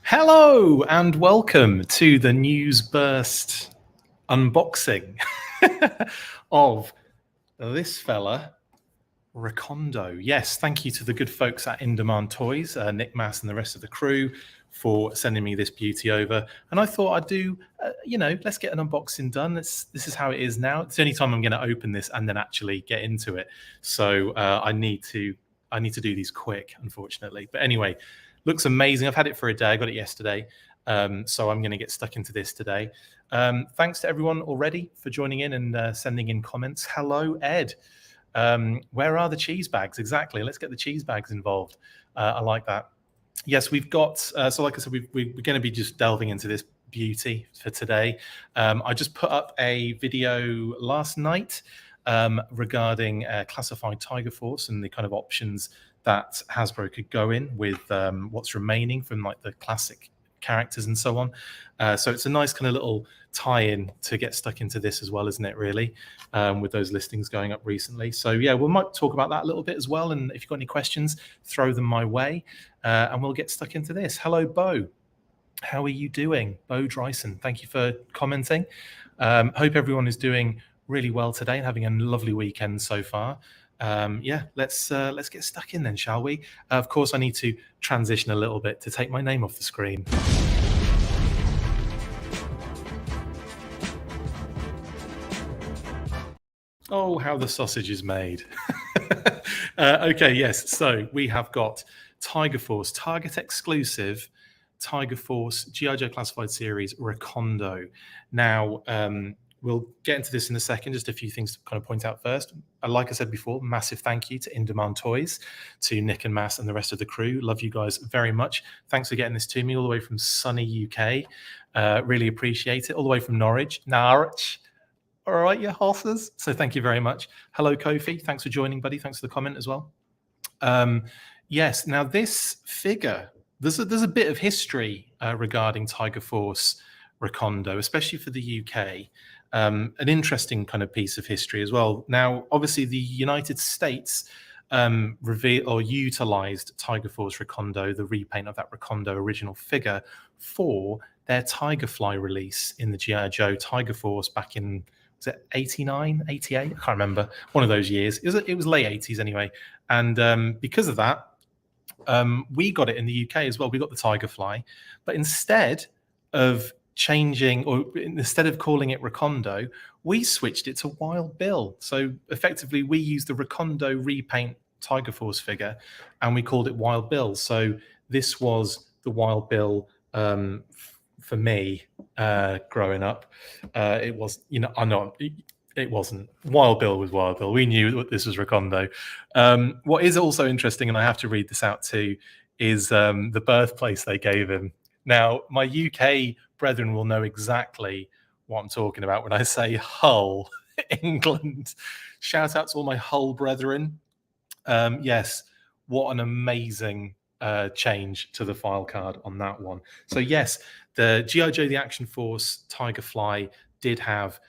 Hello and welcome to the News Burst unboxing of this fella, Recondo. Yes, thank you to the good folks at In Demand Toys, Nick Mass and the rest of the crew for sending me this beauty over. And I thought I'd do, let's get an unboxing done. This is how it is now. It's the only time I'm going to open this and then actually get into it. So I need to do these quick, unfortunately. But anyway, looks amazing. I've had it for a day. I got it yesterday. So I'm going to get stuck into this today. Thanks to everyone already for joining in and sending in comments. Hello, Ed. Where are the cheese bags? Exactly. Let's get the cheese bags involved. I like that. Yes, we've got, so like I said, we're going to be just delving into this beauty for today. I just put up a video last night regarding classified Tiger Force and the kind of options that Hasbro could go in with what's remaining from like the classic characters and so on. So it's a nice kind of little tie-in to get stuck into this as well, isn't it, really, with those listings going up recently. So yeah, we might talk about that a little bit as well. And if you've got any questions, throw them my way and we'll get stuck into this. Hello, Bo. How are you doing? Bo Dryson, thank you for commenting. Hope everyone is doing really well today and having a lovely weekend so far. Yeah, let's get stuck in then, shall we? Of course, I need to transition a little bit to take my name off the screen. Oh, how the sausage is made. Okay, yes, so we have got Tiger Force, Target exclusive, Tiger Force G.I. Joe Classified Series Recondo. Now, we'll get into this in a second. Just a few things to kind of point out first. Like I said before, massive thank you to In Demand Toys, to Nick and Mass and the rest of the crew. Love you guys very much. Thanks for getting this to me all the way from sunny UK. Really appreciate it. All the way from Norwich. All right, you horses. So thank you very much. Hello, Kofi. Thanks for joining, buddy. Thanks for the comment as well. Yes, now this figure, there's a bit of history regarding Tiger Force Recondo, especially for the UK. An interesting kind of piece of history as well. Now, obviously, the United States utilized Tiger Force Recondo, the repaint of that Recondo original figure, for their Tiger Fly release in the G.I. Joe Tiger Force back in, was it 89, 88? I can't remember. One of those years. It was late 80s anyway. And because of that, we got it in the UK as well. We got the Tiger Fly. But instead of changing, or instead of calling it Recondo, we switched it to Wild Bill. So effectively, we used the Recondo repaint Tiger Force figure and we called it Wild Bill. So this was the Wild Bill for me growing up. It was, it wasn't. Wild Bill was Wild Bill. We knew this was Recondo. What is also interesting, and I have to read this out too, is the birthplace they gave him. Now, my UK brethren will know exactly what I'm talking about when I say Hull, England. Shout out to all my Hull brethren. Yes, what an amazing change to the file card on that one. So yes, the G.I. Joe The Action Force Tiger Fly did have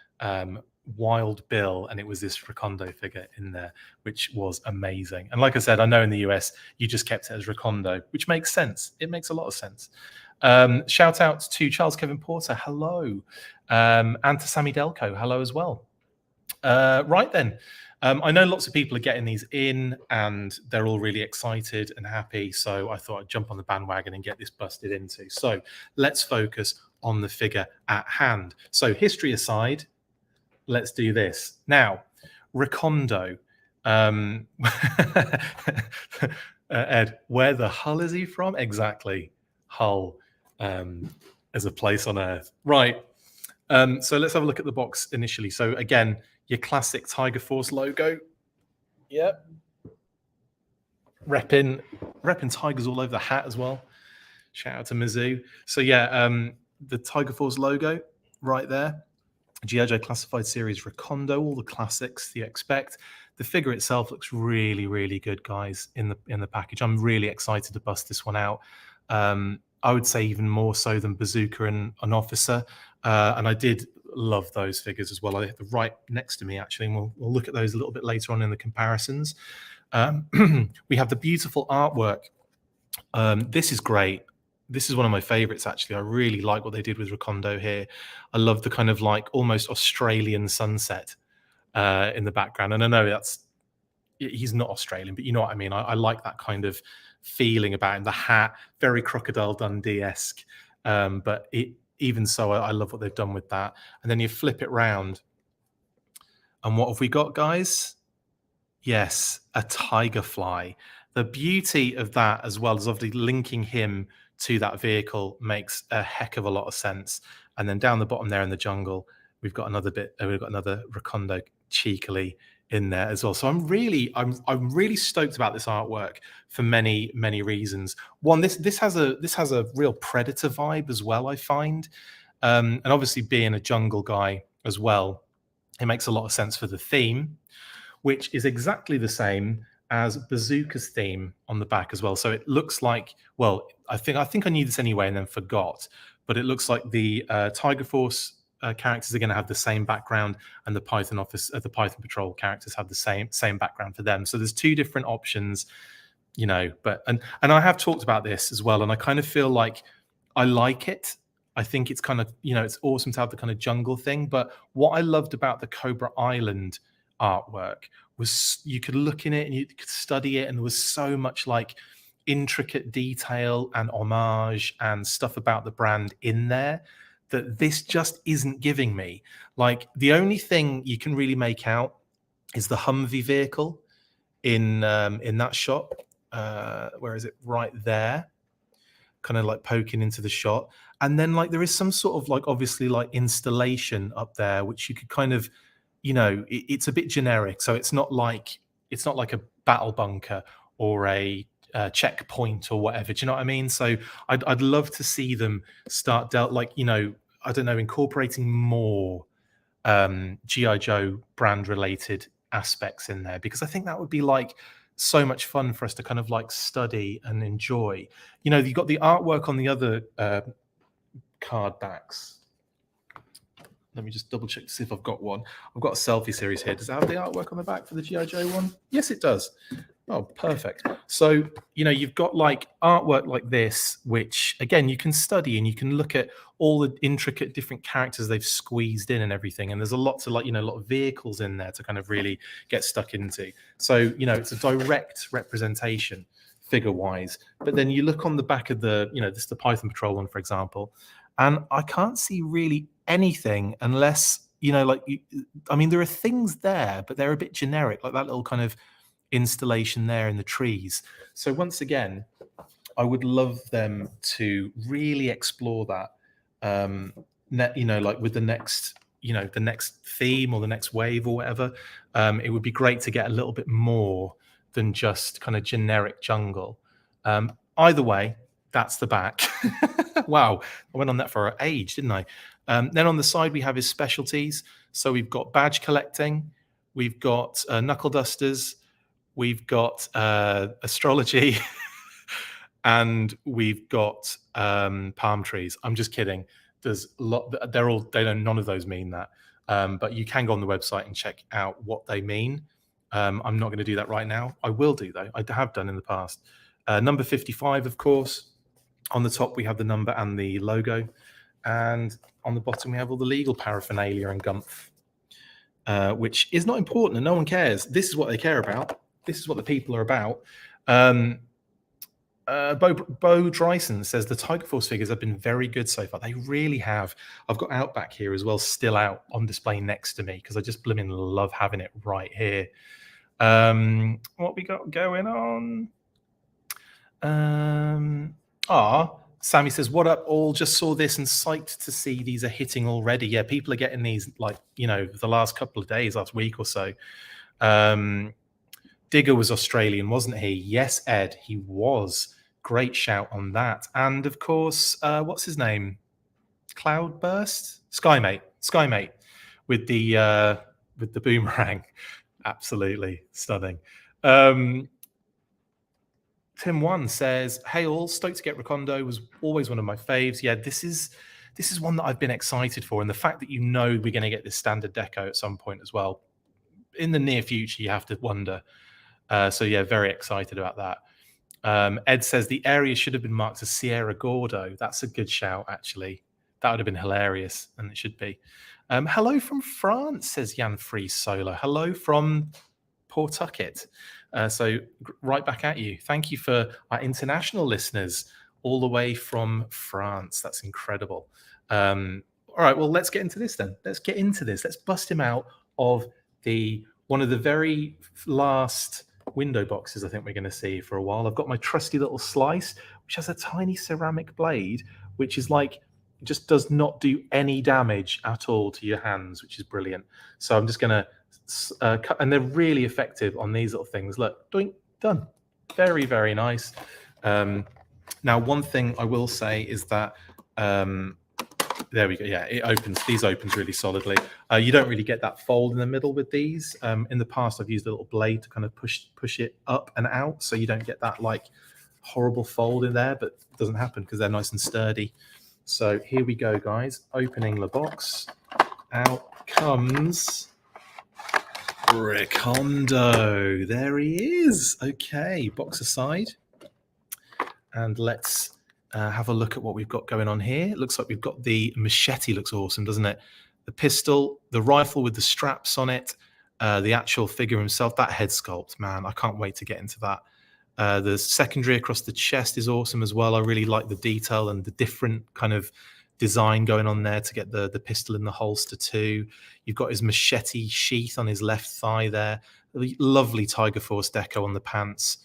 Wild Bill, and it was this Recondo figure in there, which was amazing. And like I said, I know in the US you just kept it as Recondo, which makes sense. It makes a lot of sense. Shout out to Charles Kevin Porter, hello, and to Sammy Delco, hello as well. Right then, I know lots of people are getting these in and they're all really excited and happy, so I thought I'd jump on the bandwagon and get this busted into. So let's focus on the figure at hand. So history aside, let's do this. Now, Recondo. Ed, where the hell is he from? Exactly. Hull as a place on Earth. Right. So let's have a look at the box initially. So again, your classic Tiger Force logo. Yep. Repping Tigers all over the hat as well. Shout out to Mizzou. So yeah, the Tiger Force logo right there. G.I. Joe Classified Series Recondo, all the classics you expect. The figure itself looks really, really good, guys, in the package. I'm really excited to bust this one out. I would say even more so than Bazooka and an Officer. And I did love those figures as well. I have them right next to me, actually, and we'll look at those a little bit later on in the comparisons. We have the beautiful artwork. This is great. this is one of my favorites, actually. I really like what they did with Recondo here. I love the kind of like almost Australian sunset in the background. And I know he's not Australian, but you know what I mean. I like that kind of feeling about him. The hat, very Crocodile Dundee-esque. But even so, I love what they've done with that. And then you flip it round. And what have we got, guys? Yes, a tiger fly. The beauty of that, as well as obviously linking him to that vehicle, makes a heck of a lot of sense. And then down the bottom there in the jungle, we've got another bit. We've got another Recondo cheekily in there as well. So I'm really stoked about this artwork for many reasons. One, this has a real Predator vibe as well, I find, and obviously being a jungle guy as well, it makes a lot of sense for the theme, which is exactly the same as Bazooka's theme on the back as well. So it looks like, well, I think I knew this anyway and then forgot, but it looks like the Tiger Force characters are going to have the same background, and the Python Office, the Python Patrol characters have the same background for them. So there's two different options, you know. But and I have talked about this as well, and I kind of feel like I like it. I think it's kind of, you know, it's awesome to have the kind of jungle thing. But what I loved about the Cobra Island artwork was you could look in it and you could study it, and there was so much like intricate detail and homage and stuff about the brand in there that this just isn't giving me. Like, the only thing you can really make out is the Humvee vehicle in that shot. Where is it? Right there, kind of like poking into the shot. And then like there is some sort of like obviously like installation up there, which you could kind of, you know, it's a bit generic. So it's not like a battle bunker or a checkpoint or whatever. Do you know what I mean? So I'd love to see them start like, you know, I don't know, incorporating more GI Joe brand related aspects in there, because I think that would be like so much fun for us to kind of like study and enjoy. You know, you've got the artwork on the other card backs. Let me just double check to see if I've got one. I've got a selfie series here. Does it have the artwork on the back for the GI Joe one? Yes, it does. Oh, perfect. So, you know, you've got like artwork like this, which again, you can study and you can look at all the intricate different characters they've squeezed in and everything. And there's a lot to like, you know, a lot of vehicles in there to kind of really get stuck into. So, you know, it's a direct representation figure wise. But then you look on the back of the, you know, this is the Python Patrol one, for example, and I can't see really anything unless, you know, like, I mean, there are things there, but they're a bit generic, like that little kind of installation there in the trees. So once again, I would love them to really explore that, you know, like with the next, you know, the next theme or the next wave or whatever. It would be great to get a little bit more than just kind of generic jungle. Either way, that's the back. Wow, I went on that for an age, didn't I? Then on the side, we have his specialties. So we've got badge collecting, we've got knuckle dusters, we've got astrology, and we've got palm trees. I'm just kidding. There's a lot. None of those mean that. But you can go on the website and check out what they mean. I'm not going to do that right now. I will do, though. I have done in the past. Number 55, of course. On the top, we have the number and the logo. And on the bottom, we have all the legal paraphernalia and gumph, which is not important and no one cares. This is what they care about. This is what the people are about. Bo Dryson says the Tiger Force figures have been very good so far. They really have. I've got Outback here as well, still out on display next to me because I just blimmin' love having it right here. What we got going on? Sammy says, what up all? Just saw this and psyched to see these are hitting already. Yeah, people are getting these like, you know, the last couple of days, last week or so. Digger was Australian, wasn't he? Yes, Ed, he was. Great shout on that. And of course, what's his name? Cloudburst? Skymate with the boomerang. Absolutely stunning. Tim One says, hey all, stoked to get Recondo, was always one of my faves. Yeah, this is one that I've been excited for. And the fact that, you know, we're going to get this standard deco at some point as well. In the near future, you have to wonder. So yeah, very excited about that. Ed says the area should have been marked as Sierra Gordo. That's a good shout, actually. That would have been hilarious, and it should be. Hello from France, says Jan Free Solo. Hello from Pawtucket. So right back at you. Thank you for our international listeners all the way from France. That's incredible. All right, well, let's get into this then. Let's get into this. Let's bust him out of one of the very last window boxes I think we're going to see for a while. I've got my trusty little slice, which has a tiny ceramic blade, which is like, just does not do any damage at all to your hands, which is brilliant. So I'm just going to cut, and they're really effective on these little things. Look, doink, done. Very, very nice. Now, one thing I will say is that there we go. Yeah, it opens. These opens really solidly. You don't really get that fold in the middle with these. In the past, I've used a little blade to kind of push it up and out, so you don't get that like horrible fold in there. But it doesn't happen because they're nice and sturdy. So here we go, guys. Opening the box. Out comes Recondo. There he is. Okay, box aside, and let's have a look at what we've got going on here. It looks like we've got the machete. Looks awesome, doesn't it? The pistol, the rifle with the straps on it, the actual figure himself, that head sculpt, man, I can't wait to get into that. The secondary across the chest is awesome as well. I really like the detail and the different kind of design going on there to get the pistol in the holster too. You've got his machete sheath on his left thigh there. Lovely Tiger Force deco on the pants.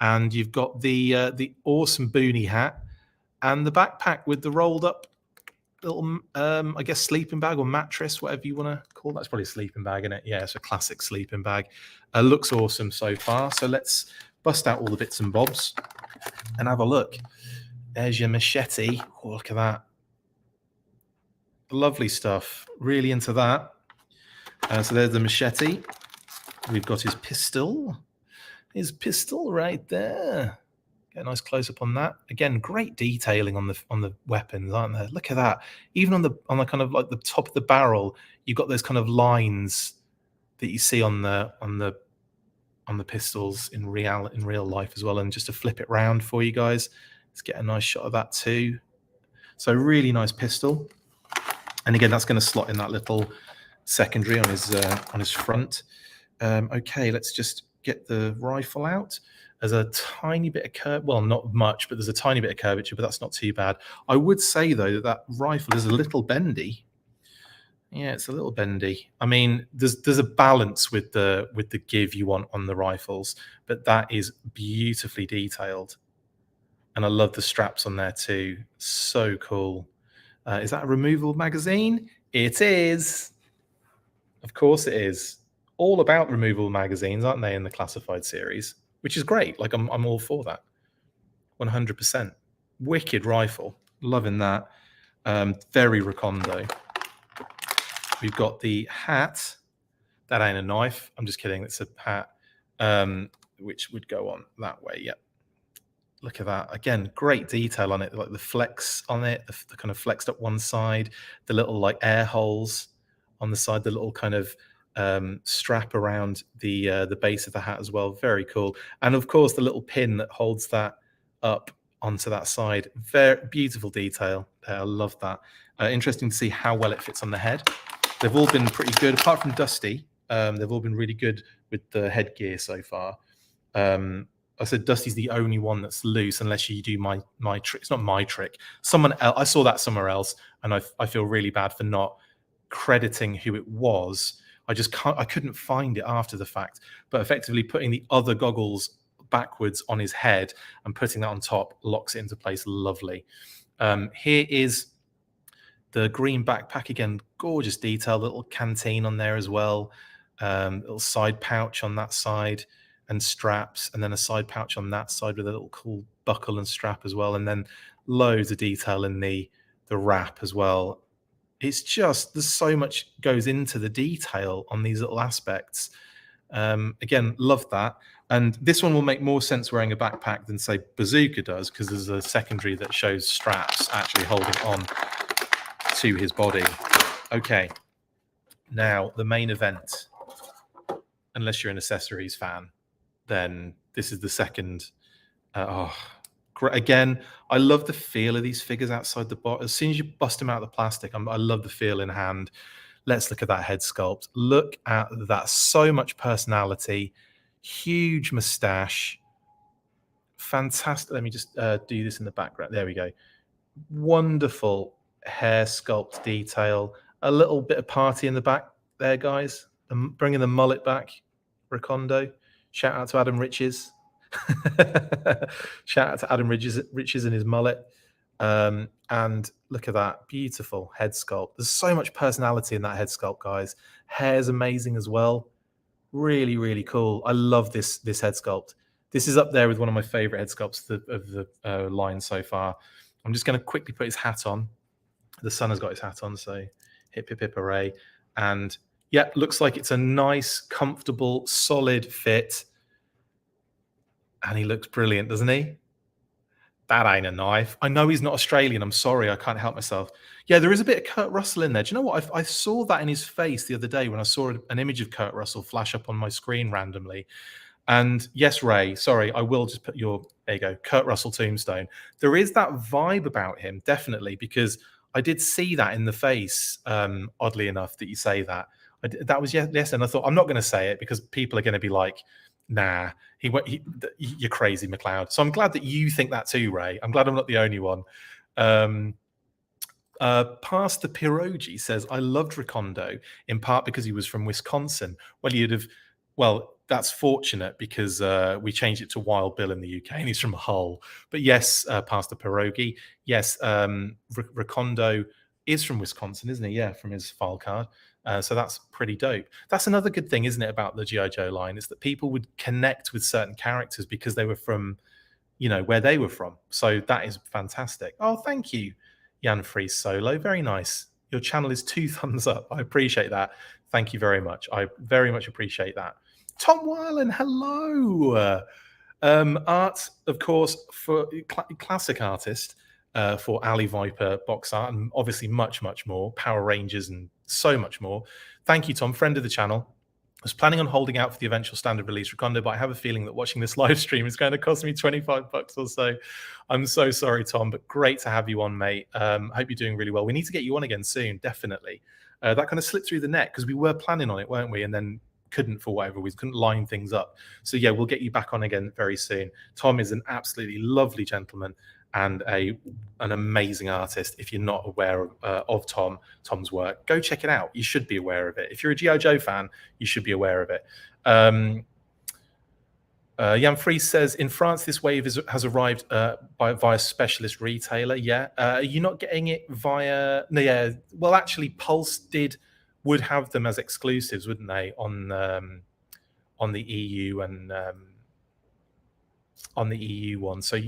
And you've got the awesome boonie hat and the backpack with the rolled up little, I guess, sleeping bag or mattress, whatever you want to call it. That's probably a sleeping bag, isn't it? Yeah, it's a classic sleeping bag. Looks awesome so far. So let's bust out all the bits and bobs and have a look. There's your machete. Oh, look at that. Lovely stuff. Really into that. So there's the machete. We've got his pistol. His pistol right there. Get a nice close up on that. Again, great detailing on the weapons, aren't there? Look at that. Even on the kind of like the top of the barrel, you've got those kind of lines that you see on the pistols in real life as well. And just to flip it round for you guys, let's get a nice shot of that too. So really nice pistol. And again, that's going to slot in that little secondary on his front. Okay, let's just get the rifle out. There's a tiny bit of curve, well, not much, but there's a tiny bit of curvature, but that's not too bad. I would say though that rifle is a little bendy. Yeah, it's a little bendy. I mean, there's a balance with the give you want on the rifles, but that is beautifully detailed. And I love the straps on there too. So cool. Is that a removable magazine? It is. Of course it is. All about removable magazines, aren't they, in the classified series? Which is great. Like I'm all for that. 100%. Wicked rifle. Loving that. Very Recondo. We've got the hat. That ain't a knife. I'm just kidding. It's a hat, which would go on that way. Yep. Look at that. Again, great detail on it. Like the flex on it, the kind of flexed up one side, the little like air holes on the side, the little kind of strap around the base of the hat as well. Very cool. And of course, the little pin that holds that up onto that side. Very beautiful detail. I love that. Interesting to see how well it fits on the head. They've all been pretty good, apart from Dusty. They've all been really good with the headgear so far. I said Dusty's the only one that's loose, unless you do my trick. It's not my trick. Someone else. I saw that somewhere else, and I feel really bad for not crediting who it was. I couldn't find it after the fact. But effectively putting the other goggles backwards on his head and putting that on top locks it into place. Lovely. Here is the green backpack. Again, gorgeous detail. Little canteen on there as well. Little side pouch on that side and straps, and then a side pouch on that side with a little cool buckle and strap as well. And then loads of detail in the wrap as well. It's just, there's so much goes into the detail on these little aspects. Again, love that. And this one will make more sense wearing a backpack than say Bazooka does, because there's a secondary that shows straps actually holding on to his body. Okay, now the main event. Unless you're an accessories fan, then this is the second Oh, great. Again, I love the feel of these figures outside the box. As soon as you bust them out of the plastic, I love the feel in hand. Let's look at that head sculpt. Look at that. So much personality, huge mustache, fantastic. Let me just do this in the background. There we go. Wonderful hair sculpt detail. A little bit of party in the back there, guys. Bringing the mullet back. Recondo. Shout out to Adam Riches. Shout out to Adam Riches and his mullet. And look at that beautiful head sculpt. There's so much personality in that head sculpt, guys. Hair's amazing as well. Really, really cool. I love this head sculpt. This is up there with one of my favorite head sculpts of the line so far. I'm just going to quickly put his hat on. The sun has got his hat on, so hip, hip, hip, hooray. And yeah, looks like it's a nice, comfortable, solid fit. And he looks brilliant, doesn't he? That ain't a knife. I know he's not Australian. I'm sorry. I can't help myself. Yeah, there is a bit of Kurt Russell in there. Do you know what? I saw that in his face the other day when I saw an image of Kurt Russell flash up on my screen randomly. And yes, Ray, sorry, I will just put there you go, Kurt Russell tombstone. There is that vibe about him, definitely, because I did see that in the face, oddly enough, that you say that. That was yes, and I thought, I'm not going to say it because people are going to be like, nah, you're crazy, McLeod. So I'm glad that you think that too, Ray. I'm glad I'm not the only one. Past the Pierogi says, I loved Recondo in part because he was from Wisconsin. Well, that's fortunate because we changed it to Wild Bill in the UK and he's from Hull. But yes, past the Pierogi, yes, Recondo is from Wisconsin, isn't he? Yeah, from his file card. So that's pretty dope. That's another good thing, isn't it, about the G.I. Joe line, is that people would connect with certain characters because they were from, where they were from. So that is fantastic. Oh, thank you, Jan Fries Solo. Very nice. Your channel is 2 thumbs up. I appreciate that. Thank you very much. I very much appreciate that. Tom Weiland, hello. Art, of course, for classic artist for Alley Viper box art, and obviously much, much more. Power Rangers and so much more. Thank you, Tom, friend of the channel. I was planning on holding out for the eventual standard release Recondo, but I have a feeling that watching this live stream is going to cost me 25 bucks or so. I'm so sorry, Tom, but great to have you on, mate. Hope you're doing really well. We need to get you on again soon, definitely. That kind of slipped through the net because we were planning on it, weren't we? And then couldn't for whatever we couldn't line things up. So yeah, we'll get you back on again very soon. Tom is an absolutely lovely gentleman and an amazing artist. If you're not aware of Tom's work, go check it out. You should be aware of it. If you're a G.I. Joe fan, you should be aware of it. Jan Fries says, in France, this wave has arrived via specialist retailer. Yeah. Are you not getting it via... No, yeah. Well, actually, Pulse would have them as exclusives, wouldn't they, on the EU and on the EU one. So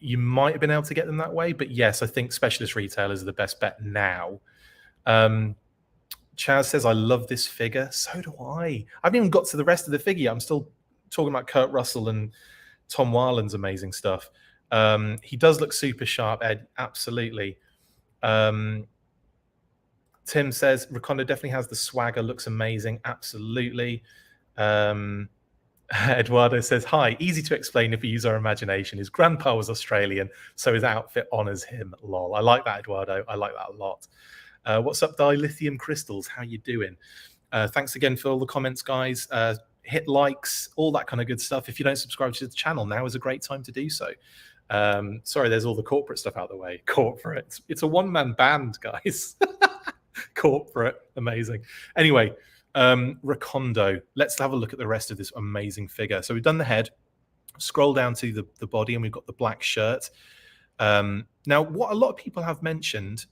you might have been able to get them that way. But yes, I think specialist retailers are the best bet now. Chaz says, I love this figure. So do I. I haven't even got to the rest of the figure. I'm still talking about Kurt Russell and Tom Weiland's amazing stuff. He does look super sharp, Ed. Absolutely. Tim says, Recondo definitely has the swagger. Looks amazing. Absolutely. Eduardo says, hi, easy to explain if we use our imagination. His grandpa was Australian, so his outfit honors him. Lol. I like that, Eduardo. I like that a lot. What's up, Dilithium Crystals? How you doing? Thanks again for all the comments, guys. Hit likes, all that kind of good stuff. If you don't subscribe to the channel, now is a great time to do so. Sorry, there's all the corporate stuff out of the way. Corporate. It's a one-man band, guys. Corporate. Amazing. Anyway, Recondo. Let's have a look at the rest of this amazing figure. So we've done the head. Scroll down to the body, and we've got the black shirt. Now, what a lot of people have mentioned,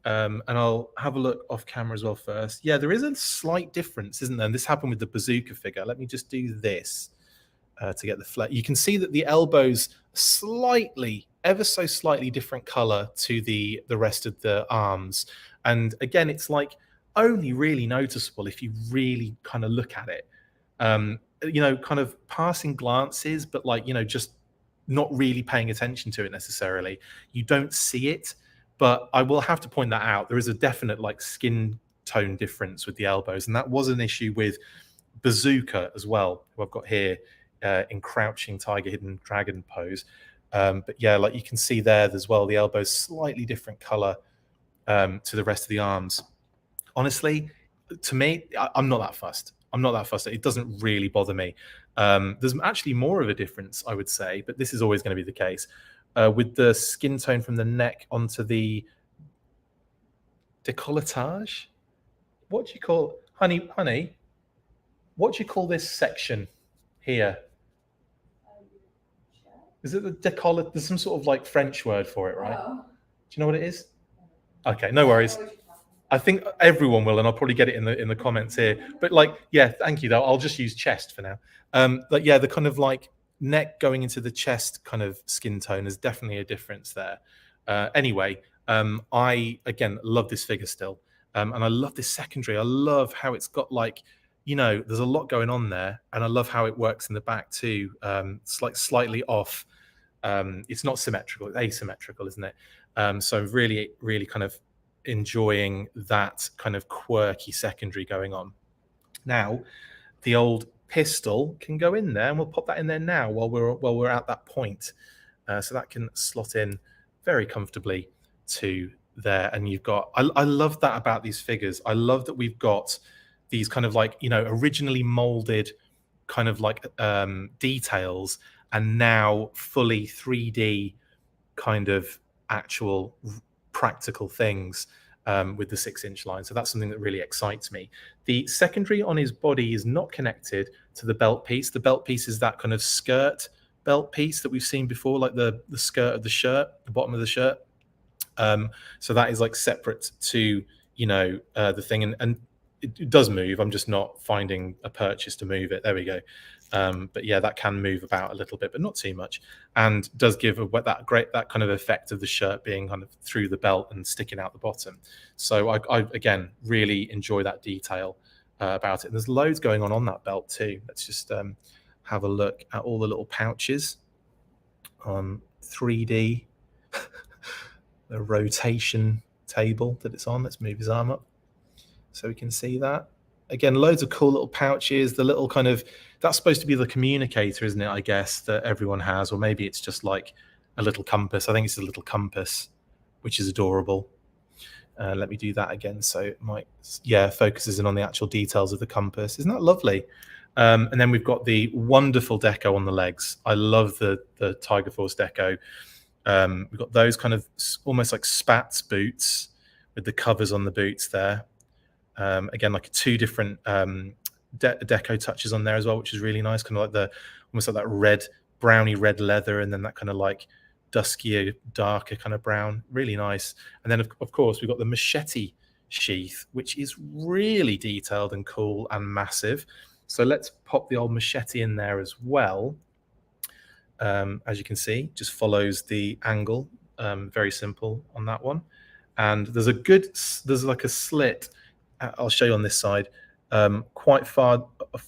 and I'll have a look off camera as well first. Yeah, there is a slight difference, isn't there? And this happened with the bazooka figure. Let me just do this to get the flat. You can see that the elbows slightly, ever so slightly different color to the rest of the arms. And again, it's like only really noticeable if you really kind of look at it. Kind of passing glances, but like, just not really paying attention to it necessarily. You don't see it. But I will have to point that out. There is a definite like skin tone difference with the elbows. And that was an issue with Bazooka as well, who I've got here in crouching tiger hidden dragon pose. But yeah, like you can see there as well, the elbow's slightly different color to the rest of the arms. Honestly, to me, I'm not that fussed. I'm not that fussed. It doesn't really bother me. There's actually more of a difference, I would say, but this is always going to be the case with the skin tone from the neck onto the décolletage. What do you call, honey? What do you call this section here? Is it the décolletage? There's some sort of like French word for it, right? Do you know what it is? Okay, no worries. I think everyone will, and I'll probably get it in the comments here. But like, yeah, thank you though. I'll just use chest for now. But yeah, the kind of like neck going into the chest kind of skin tone is definitely a difference there. Anyway, I again love this figure still, and I love this secondary. I love how it's got like, you know, there's a lot going on there, and I love how it works in the back too. It's like slightly off. It's not symmetrical; it's asymmetrical, isn't it? So really, really kind of enjoying that kind of quirky secondary going on. Now, the old pistol can go in there, and we'll pop that in there now while we're at that point. So that can slot in very comfortably to there. And you've got, I love that about these figures. I love that we've got these kind of like, you know, originally molded kind of like details, and now fully 3D kind of actual practical things with the 6-inch line. So that's something that really excites me. The secondary on his body is not connected to the belt piece. The belt piece is that kind of skirt belt piece that we've seen before, like the skirt of the shirt, the bottom of the shirt. So that is like separate to, you know, the thing, and it does move. I'm just not finding a purchase to move it. There we go. But yeah, that can move about a little bit, but not too much, and does give that kind of effect of the shirt being kind of through the belt and sticking out the bottom. So I again really enjoy that detail about it. And there's loads going on that belt too. Let's just have a look at all the little pouches on 3D. The rotation table that it's on. Let's move his arm up so we can see that. Again, loads of cool little pouches. The little kind of, that's supposed to be the communicator, isn't it? I guess that everyone has, or maybe it's just like a little compass. I think it's a little compass, which is adorable. Let me do that again. So it might, yeah, focuses in on the actual details of the compass. Isn't that lovely? And then we've got the wonderful deco on the legs. I love the Tiger Force deco. We've got those kind of almost like spats boots with the covers on the boots there. Again, like 2 different deco touches on there as well, which is really nice. Kind of like almost like that red, browny red leather, and then that kind of like duskier, darker kind of brown. Really nice. And then of course we've got the machete sheath, which is really detailed and cool and massive. So let's pop the old machete in there as well. As you can see, just follows the angle. Very simple on that one. And there's like a slit. I'll show you on this side, quite far,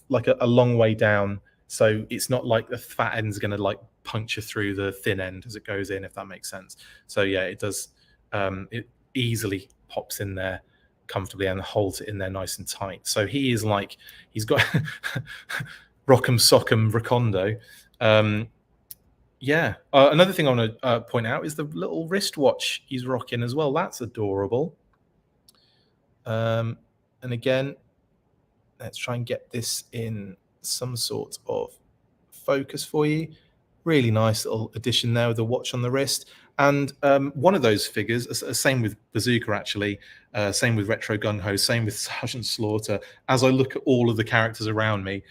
like a long way down. So it's not like the fat end's going to like puncture through the thin end as it goes in, if that makes sense. So yeah, it does. It easily pops in there comfortably and holds it in there nice and tight. So he is like, he's got Rock'em Sock'em Recondo. Yeah. Another thing I want to point out is the little wristwatch he's rocking as well. That's adorable. And again, let's try and get this in some sort of focus for you. Really nice little addition there with the watch on the wrist. And one of those figures, same with Bazooka actually, same with Retro Gung Ho, same with Sergeant Slaughter. As I look at all of the characters around me,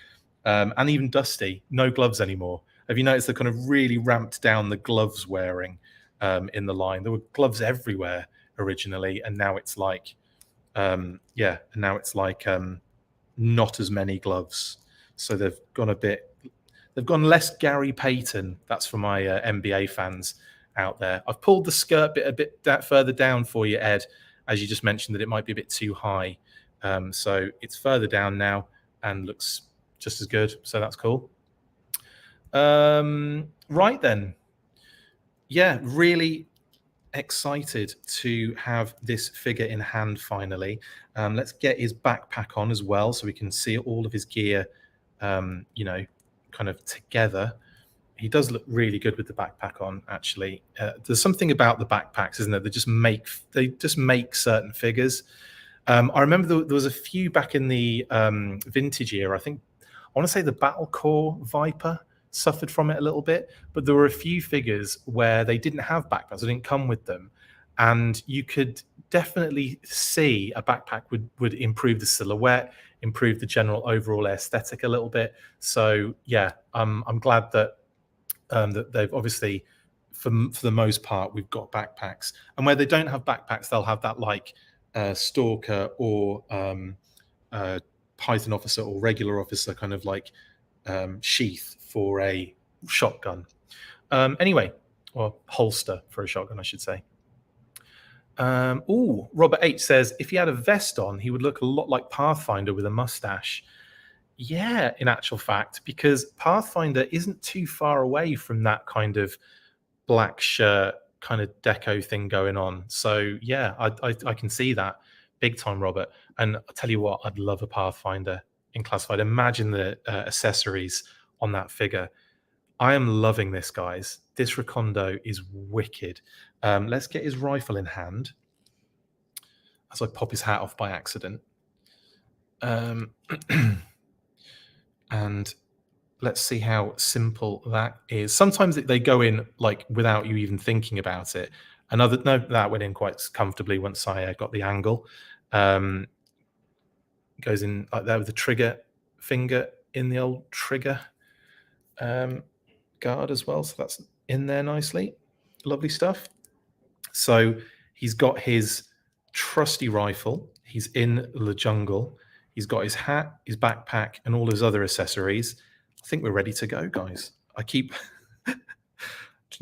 and even Dusty, no gloves anymore. Have you noticed they kind of really ramped down the gloves wearing in the line? There were gloves everywhere originally, and now it's like, yeah, and now it's like not as many gloves. So they've gone less Gary Payton. That's for my NBA fans out there. I've pulled the skirt bit a bit further down for you, Ed, as you just mentioned that it might be a bit too high. So it's further down now and looks just as good. So that's cool. Right then. Yeah, really excited to have this figure in hand finally. Let's get his backpack on as well so we can see all of his gear, you know, kind of together he does look really good with the backpack on. Actually, there's something about the backpacks, isn't there? They just make certain figures. I remember there was a few back in the vintage era. I think I want to say the Battle Core Viper suffered from it a little bit, but there were a few figures where they didn't have backpacks, they didn't come with them, and you could definitely see a backpack would improve the silhouette, improve the general overall aesthetic a little bit. So yeah, I'm glad that they've obviously, for the most part, we've got backpacks, and where they don't have backpacks, they'll have that like stalker or Python officer or regular officer kind of like sheath for a shotgun. Anyway, or holster for a shotgun, I should say. Robert H says if he had a vest on, he would look a lot like Pathfinder with a mustache. Yeah, in actual fact, because Pathfinder isn't too far away from that kind of black shirt kind of deco thing going on. So yeah, I can see that big time, Robert. And I tell you what, I'd love a Pathfinder in classified. Imagine the accessories on that figure. I am loving this, guys. This Recondo is wicked. Let's get his rifle in hand as I pop his hat off by accident. And let's see how simple that is. Sometimes they go in like without you even thinking about it. No, that went in quite comfortably once I got the angle. Goes in like that with the trigger finger in the old trigger guard as well. So that's in there nicely. Lovely stuff. So he's got his trusty rifle. He's in the jungle. He's got his hat, his backpack, and all his other accessories. I think we're ready to go, guys. I keep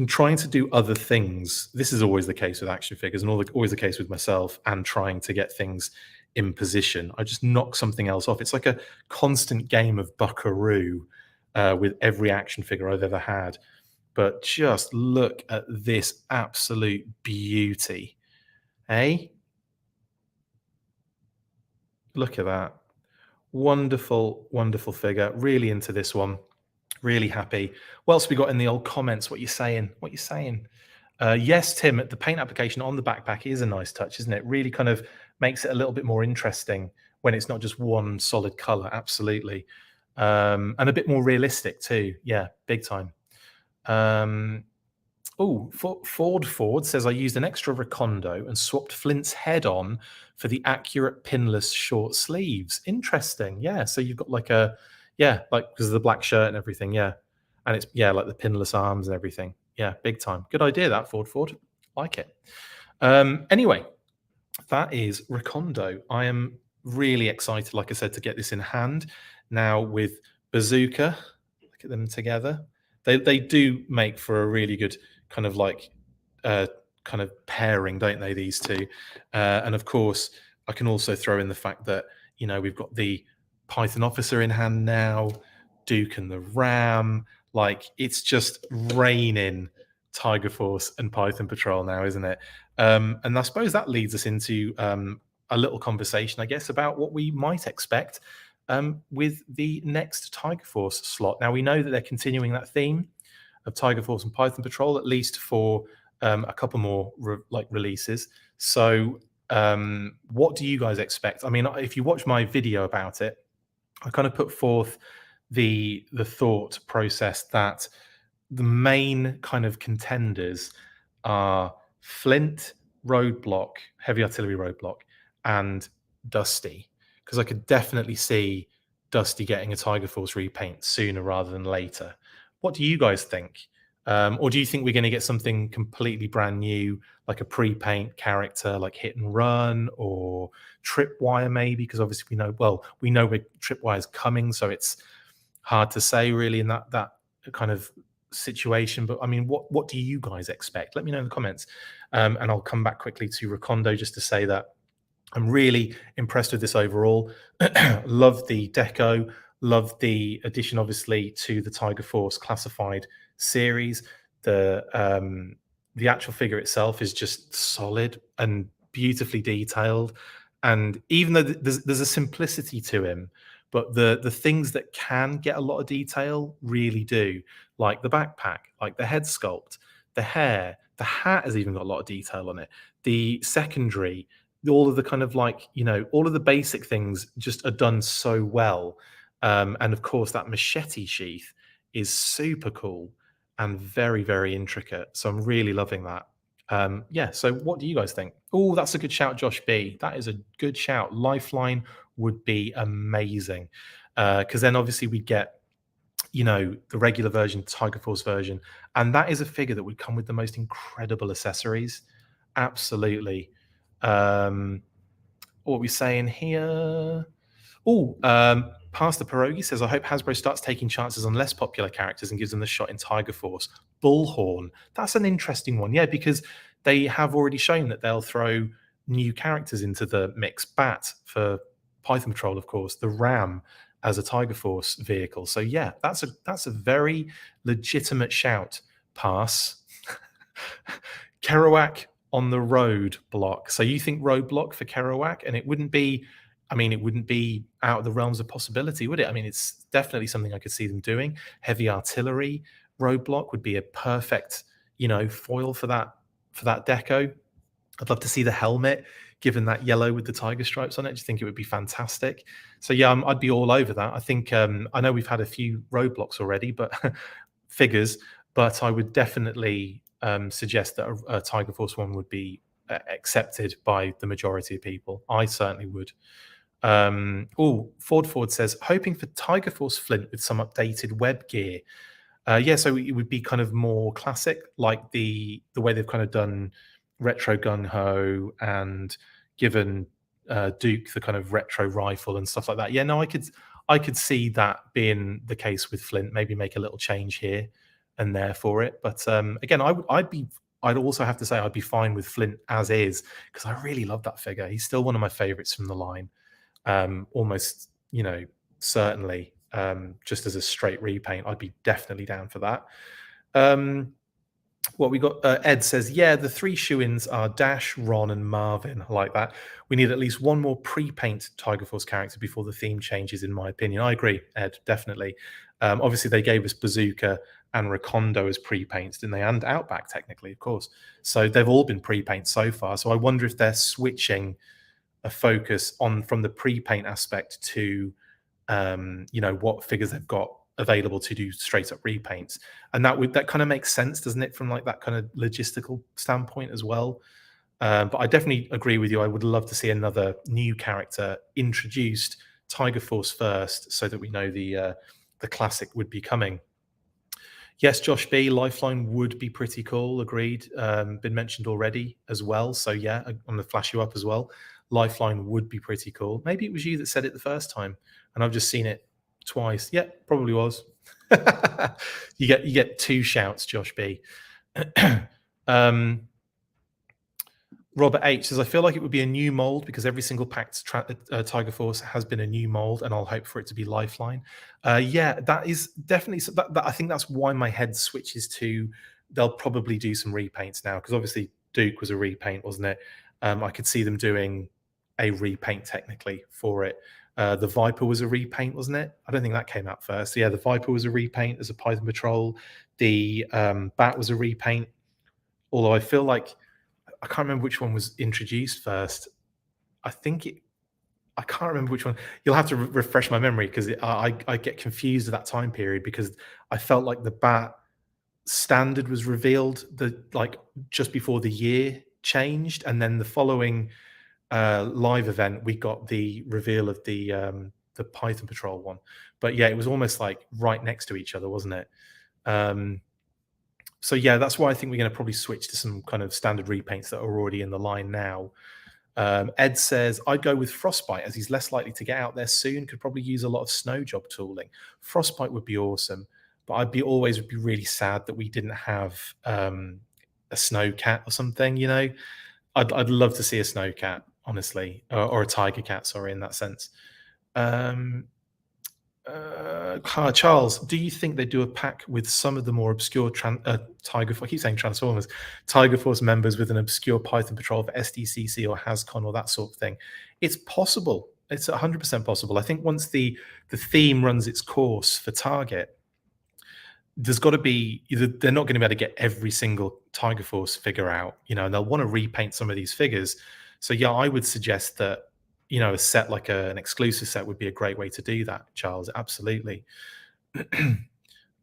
trying to do other things. This is always the case with action figures, and always the case with myself, and trying to get things in position. I just knock something else off. It's like a constant game of buckaroo with every action figure I've ever had. But just look at this absolute beauty. Eh? Look at that. Wonderful, wonderful figure. Really into this one. Really happy. What else we got in the old comments? What you saying? What you saying? Yes, Tim, the paint application on the backpack is a nice touch, isn't it? Really kind of makes it a little bit more interesting when it's not just one solid color. Absolutely. And a bit more realistic too. Yeah, big time. Ford says I used an extra Recondo and swapped Flint's head on for the accurate pinless short sleeves. Interesting. Yeah. So you've got like like because of the black shirt and everything. Yeah. And it's like the pinless arms and everything. Yeah, big time. Good idea that, Ford. Like it. Anyway, that is Recondo. I am really excited, like I said, to get this in hand now with Bazooka. Look at them together. They do make for a really good kind of like kind of pairing, don't they, these two? And of course, I can also throw in the fact that, we've got the Python officer in hand now, Duke and the Ram. Like, it's just raining Tiger Force and Python Patrol now, isn't it? And I suppose that leads us into a little conversation, I guess, about what we might expect with the next Tiger Force slot. Now, we know that they're continuing that theme of Tiger Force and Python Patrol, at least for a couple more releases. So what do you guys expect? I mean, if you watch my video about it, I kind of put forth the thought process that the main kind of contenders are Flint, Roadblock, Heavy Artillery Roadblock, and Dusty, because I could definitely see Dusty getting a Tiger Force repaint sooner rather than later. What do you guys think? Or do you think we're going to get something completely brand new, like a pre-paint character, like Hit and Run or Tripwire, maybe? Because obviously we know where Tripwire is coming, so it's hard to say really in that kind of situation. But I mean, what do you guys expect? Let me know in the comments, and I'll come back quickly to Recondo just to say that I'm really impressed with this overall. Love the deco, love the addition, obviously, to the Tiger Force classified series. The actual figure itself is just solid and beautifully detailed. And even though there's a simplicity to him, but the things that can get a lot of detail really do, like the backpack, like the head sculpt, the hair, the hat has even got a lot of detail on it. The secondary, all of the kind of like, all of the basic things just are done so well. And of course, that machete sheath is super cool and very, very intricate. So I'm really loving that. Yeah. So what do you guys think? Oh, that's a good shout, Josh B. That is a good shout. Lifeline would be amazing, because then obviously we get the regular version, Tiger Force version, and that is a figure that would come with the most incredible accessories. Absolutely. What are we saying here? Oh, Pastor Pierogi says, I hope Hasbro starts taking chances on less popular characters and gives them the shot in Tiger Force. Bullhorn. That's an interesting one. Yeah, because they have already shown that they'll throw new characters into the mix. Bat for Python Patrol, of course. The Ram as a Tiger Force vehicle. So yeah, that's a very legitimate shout. Pass. Kerouac on the road block. So you think roadblock for Kerouac, and it wouldn't be out of the realms of possibility, would it? I mean, it's definitely something I could see them doing. Heavy artillery roadblock would be a perfect, foil for that deco. I'd love to see the helmet given that yellow with the tiger stripes on it. I just think it would be fantastic. So yeah, I'd be all over that. I think I know we've had a few roadblocks already, but figures. But I would definitely suggest that a Tiger Force one would be accepted by the majority of people. I certainly would. Ford says, hoping for Tiger Force Flint with some updated web gear. Yeah, so it would be kind of more classic, like the way they've kind of done retro gung ho and given Duke the kind of retro rifle and stuff like that. Yeah, no, I could see that being the case with Flint. Maybe make a little change here and there for it. But again, I'd also have to say I'd be fine with Flint as is, because I really love that figure. He's still one of my favorites from the line. Almost, certainly, just as a straight repaint, I'd be definitely down for that. What we got, Ed says, yeah, the three shoe-ins are Dash, Ron, and Marvin. I like that. We need at least one more pre-paint Tiger Force character before the theme changes, in my opinion. I agree, Ed, definitely. Obviously, they gave us Bazooka and Recondo as pre-paints, didn't they? And Outback, technically, of course. So they've all been pre-paints so far. So I wonder if they're switching a focus on from the pre-paint aspect to, what figures they've got available to do straight up repaints, and that kind of makes sense, doesn't it, from like that kind of logistical standpoint as well. But I definitely agree with you. I would love to see another new character introduced, Tiger Force first, so that we know the classic would be coming. Yes, Josh B, Lifeline would be pretty cool. Agreed. Been mentioned already as well. So yeah, I'm going to flash you up as well. Lifeline would be pretty cool. Maybe it was you that said it the first time, and I've just seen it twice. Yeah, probably was. You get two shouts, Josh B. Robert H says, I feel like it would be a new mold because every single packed Tiger Force has been a new mold, and I'll hope for it to be Lifeline. Yeah, that is definitely that. I think that's why my head switches to they'll probably do some repaints now, because obviously Duke was a repaint, wasn't it? I could see them doing a repaint technically for it. The Viper was a repaint, wasn't it? I don't think that came out first. So yeah, the Viper was a repaint as a Python Patrol. The Bat was a repaint. Although I feel like I can't remember which one was introduced first. I can't remember which one. You'll have to refresh my memory, because I get confused at that time period, because I felt like the Bat standard was revealed just before the year changed, and then the following live event we got the reveal of the Python Patrol one. But yeah, it was almost like right next to each other, wasn't it? So yeah, that's why I think we're going to probably switch to some kind of standard repaints that are already in the line now. Ed says, I'd go with Frostbite, as he's less likely to get out there soon, could probably use a lot of snow job tooling. Frostbite would be awesome, but I'd be really sad that we didn't have a snow cat or something, I'd love to see a snow cat, honestly, or a tiger cat, sorry, in that sense. Charles, do you think they do a pack with some of the more obscure Tiger Force? I keep saying Transformers, Tiger Force members with an obscure Python Patrol for SDCC or HasCon or that sort of thing? It's possible. It's 100% possible. I think once the theme runs its course for Target, there's got to be either they're not going to be able to get every single Tiger Force figure out, and they'll want to repaint some of these figures. So yeah, I would suggest that a set like an exclusive set would be a great way to do that, Charles. Absolutely.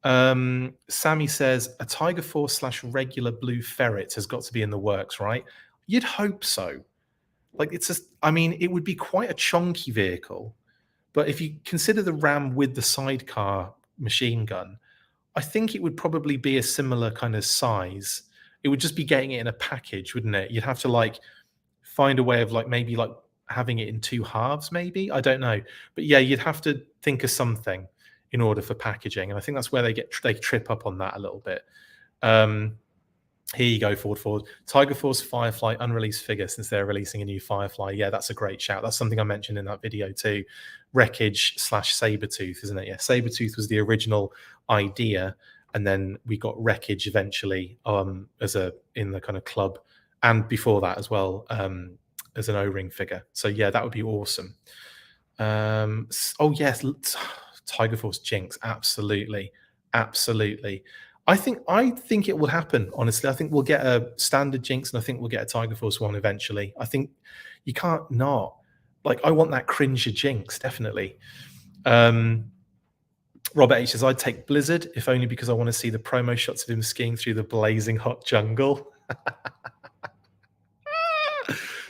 Sammy says a Tiger Force slash regular blue ferret has got to be in the works, right? You'd hope so. Like it's just, I mean, it would be quite a chunky vehicle, but if you consider the Ram with the sidecar machine gun, I think it would probably be a similar kind of size. It would just be getting it in a package, wouldn't it? You'd have to like find a way of like maybe like having it in two halves, maybe. I don't know. But yeah, you'd have to think of something in order for packaging. And I think that's where they trip up on that a little bit. Here you go, Ford. Tiger Force Firefly unreleased figure since they're releasing a new Firefly. Yeah, that's a great shout. That's something I mentioned in that video too. Wreckage / Sabretooth, isn't it? Yeah, Sabretooth was the original idea, and then we got Wreckage eventually as in the kind of club, and before that as well as an O-ring figure. So yeah, that would be awesome. Oh yes, Tiger Force Jinx, absolutely. I think it will happen, honestly. I think we'll get a standard Jinx, and I think we'll get a Tiger Force one eventually. I think you can't not. Like, I want that cringer Jinx, definitely. Robert H says, I'd take Blizzard, if only because I want to see the promo shots of him skiing through the blazing hot jungle.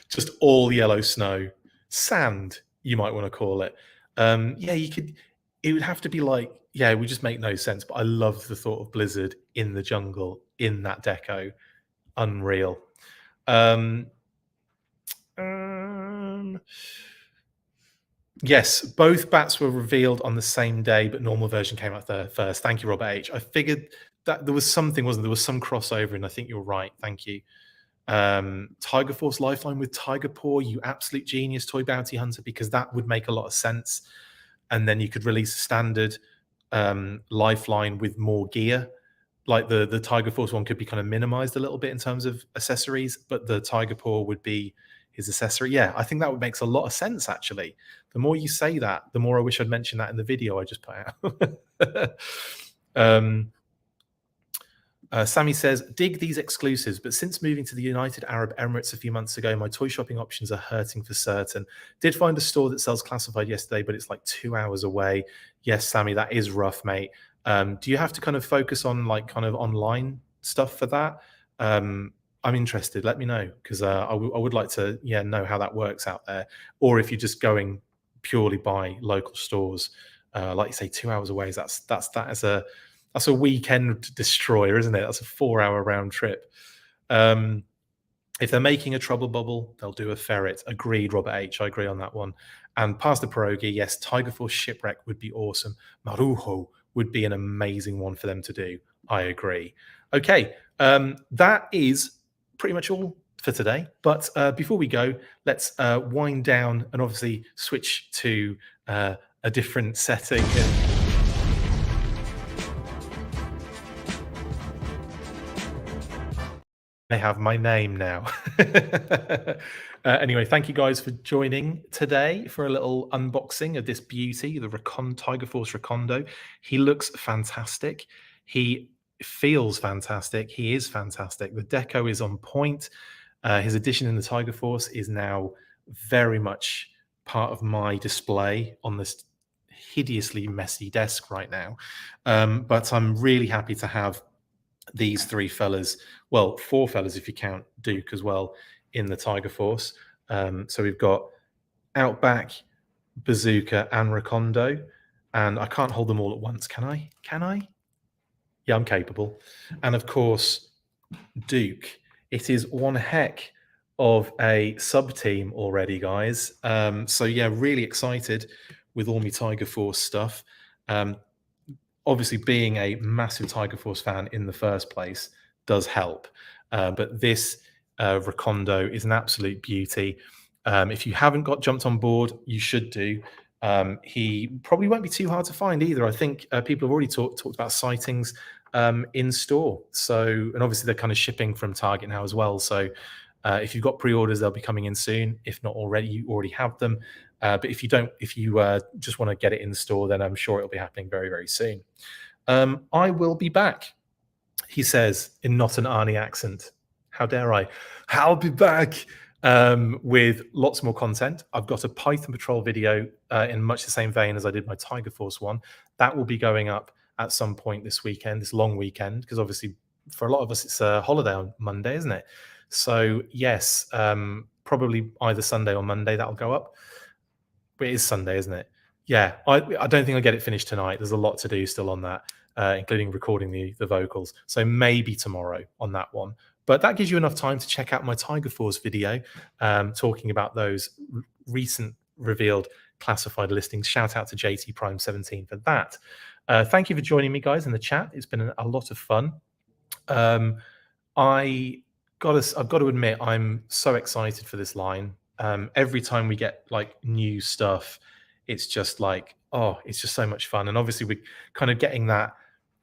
Just all yellow snow. Sand, you might want to call it. Yeah, you could. It would have to be like, yeah, it would just make no sense. But I love the thought of Blizzard in the jungle in that deco. Unreal. Yes, both bats were revealed on the same day, but normal version came out there first. Thank you, Robert H. I figured that there was something, wasn't there? There was some crossover, and I think you're right. Thank you. Tiger Force Lifeline with Tiger Paw, you absolute genius, Toy Bounty Hunter, because that would make a lot of sense. And then you could release a standard Lifeline with more gear. Like the Tiger Force one could be kind of minimized a little bit in terms of accessories, but the Tiger Paw would be his accessory. Yeah, I think that would make a lot of sense, actually. The more you say that, the more I wish I'd mentioned that in the video I just put out. Sammy says, dig these exclusives, but since moving to the United Arab Emirates a few months ago, my toy shopping options are hurting for certain. Did find a store that sells classified yesterday, but it's like 2 hours away. Yes, Sammy, that is rough, mate. Do you have to kind of focus on like kind of online stuff for that? I'm interested. Let me know, because I would like to know how that works out there. Or if you're just going purely by local stores, like you say, 2 hours away, that's a weekend destroyer, isn't it? That's a 4-hour round trip. If they're making a trouble bubble, they'll do a ferret. Agreed, Robert H. I agree on that one. And Pastor Pierogi, yes, Tiger Force Shipwreck would be awesome. Marujo would be an amazing one for them to do. I agree. Okay, that is pretty much all for today. But before we go, let's wind down and obviously switch to a different setting. They have my name now. Anyway, thank you guys for joining today for a little unboxing of this beauty, the Tiger Force Recondo. He looks fantastic. He feels fantastic. He is fantastic. The deco is on point. His addition in the Tiger Force is now very much part of my display on this hideously messy desk right now. But I'm really happy to have these three fellas, well, four fellas if you count Duke as well, in the Tiger Force. So we've got Outback, Bazooka, and Recondo. And I can't hold them all at once, can I? Can I? Yeah, I'm capable. And of course, Duke. It is one heck of a sub-team already, guys. So yeah, really excited with all my Tiger Force stuff. Obviously, being a massive Tiger Force fan in the first place does help. But this Recondo is an absolute beauty. If you haven't jumped on board, you should do. He probably won't be too hard to find either. I think people have already talked about sightings in store. So, and obviously they're kind of shipping from Target now as well. So If you've got pre-orders, they'll be coming in soon. If not already, you already have them. But if you just want to get it in the store, then I'm sure it'll be happening very, very soon. I will be back, he says in not an Arnie accent. How dare I? I'll be back with lots more content. I've got a Python Patrol video in much the same vein as I did my Tiger Force one. That will be going up at some point this weekend, this long weekend, because obviously for a lot of us it's a holiday on Monday, isn't it? So yes, probably either Sunday or Monday that'll go up. But it is Sunday, isn't it? Yeah, I don't think I'll get it finished tonight. There's a lot to do still on that, including recording the vocals. So maybe tomorrow on that one. But that gives you enough time to check out my Tiger Force video talking about those recent revealed classified listings. Shout out to JT Prime 17 for that. Thank you for joining me, guys, in the chat. It's been a lot of fun. I've got to admit, I'm so excited for this line. Every time we get like new stuff, it's just like, oh, it's just so much fun. And obviously we're kind of getting that.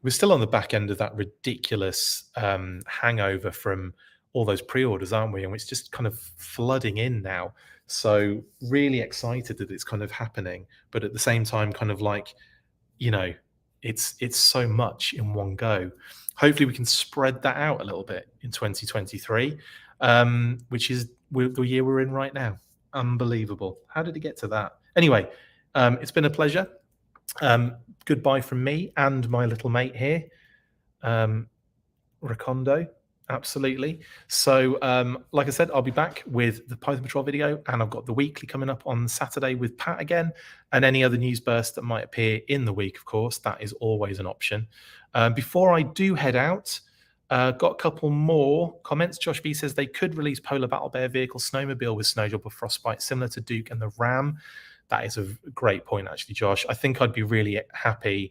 We're still on the back end of that ridiculous hangover from all those pre-orders, aren't we? And it's just kind of flooding in now. So really excited that it's kind of happening, but at the same time, kind of like, you know, it's so much in one go. Hopefully we can spread that out a little bit in 2023, which is the year we're in right now. Unbelievable. How did it get to that? Anyway, it's been a pleasure. Goodbye from me and my little mate here, Recondo. Absolutely. So, like I said, I'll be back with the Python Patrol video, and I've got the weekly coming up on Saturday with Pat again, and any other news bursts that might appear in the week, of course. That is always an option. Before I do head out, got a couple more comments. Josh B says they could release Polar Battle Bear vehicle snowmobile with Snowjob or Frostbite, similar to Duke and the Ram. That is a great point, actually, Josh. I think I'd be really happy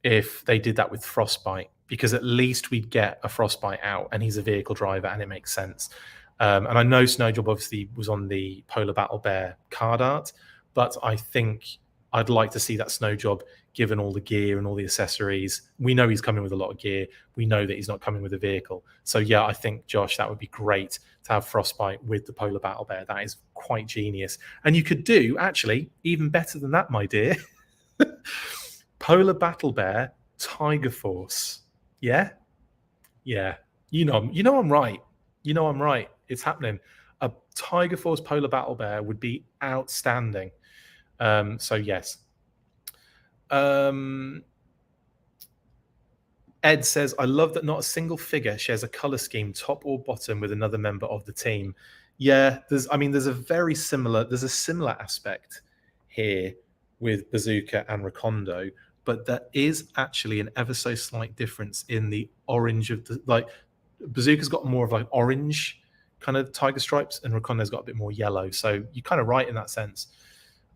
if they did that with Frostbite, because at least we'd get a Frostbite out, and he's a vehicle driver, and it makes sense. And I know Snowjob obviously was on the Polar Battle Bear card art, but I think I'd like to see that Snowjob given all the gear and all the accessories. We know he's coming with a lot of gear. We know that he's not coming with a vehicle. So yeah, I think, Josh, that would be great to have Frostbite with the Polar Battle Bear. That is quite genius. And you could do, actually, even better than that, my dear. Polar Battle Bear, Tiger Force. Yeah? Yeah. You know I'm right. You know I'm right. It's happening. A Tiger Force Polar Battle Bear would be outstanding. So yes. Ed says, I love that not a single figure shares a color scheme, top or bottom, with another member of the team. Yeah, there's a similar aspect here with Bazooka and Recondo, but there is actually an ever so slight difference in the orange of the, like, Bazooka's got more of like orange kind of tiger stripes, and Rekondo's got a bit more yellow. So you're kind of right in that sense.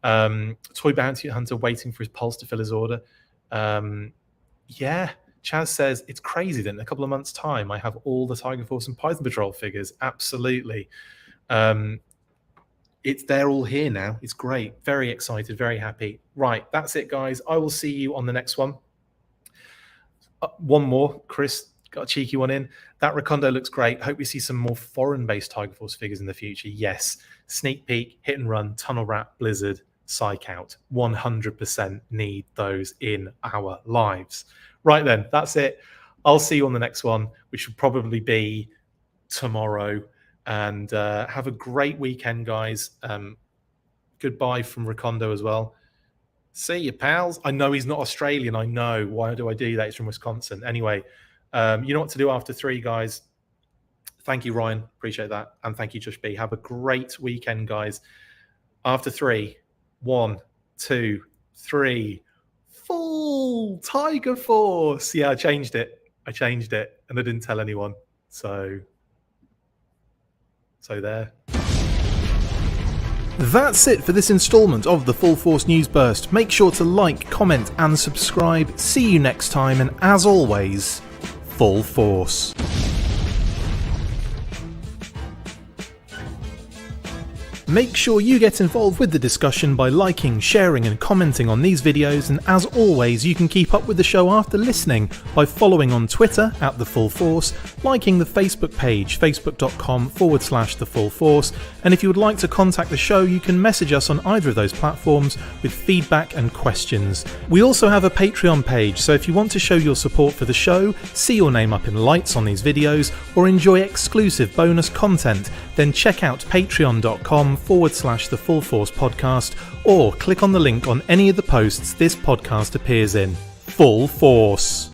Toy Bounty Hunter waiting for his pulse to fill his order. Yeah, Chaz says it's crazy that in a couple of months' time I have all the Tiger Force and Python Patrol figures. Absolutely. They're all here now. It's great. Very excited, very happy. Right, that's it, guys. I will see you on the next one. One more. Chris got a cheeky one in. That Recondo looks great. Hope we see some more foreign-based Tiger Force figures in the future. Yes. Sneak Peek, Hit and Run, Tunnel Rat, Blizzard, Psych Out. 100% need those in our lives. Right then, that's it. I'll see you on the next one, which will probably be tomorrow. And have a great weekend, guys. Goodbye from Recondo as well. See you, pals. I know he's not Australian. I know. Why do I do that? He's from Wisconsin. Anyway, you know what to do after 3, guys. Thank you, Ryan. Appreciate that. And thank you, Josh B. Have a great weekend, guys. After 3, 1, 2, 3. Full Tiger Force. Yeah, I changed it. And I didn't tell anyone. So there. That's it for this installment of the Full Force News Burst. Make sure to like, comment and subscribe. See you next time, and as always, Full Force. Make sure you get involved with the discussion by liking, sharing and commenting on these videos, and as always you can keep up with the show after listening by following on Twitter @TheFullForce, liking the Facebook page facebook.com/TheFullForce, and if you would like to contact the show you can message us on either of those platforms with feedback and questions. We also have a Patreon page, so if you want to show your support for the show, see your name up in lights on these videos, or enjoy exclusive bonus content, then check out patreon.com/TheFullForce podcast, or click on the link on any of the posts this podcast appears in. Full Force.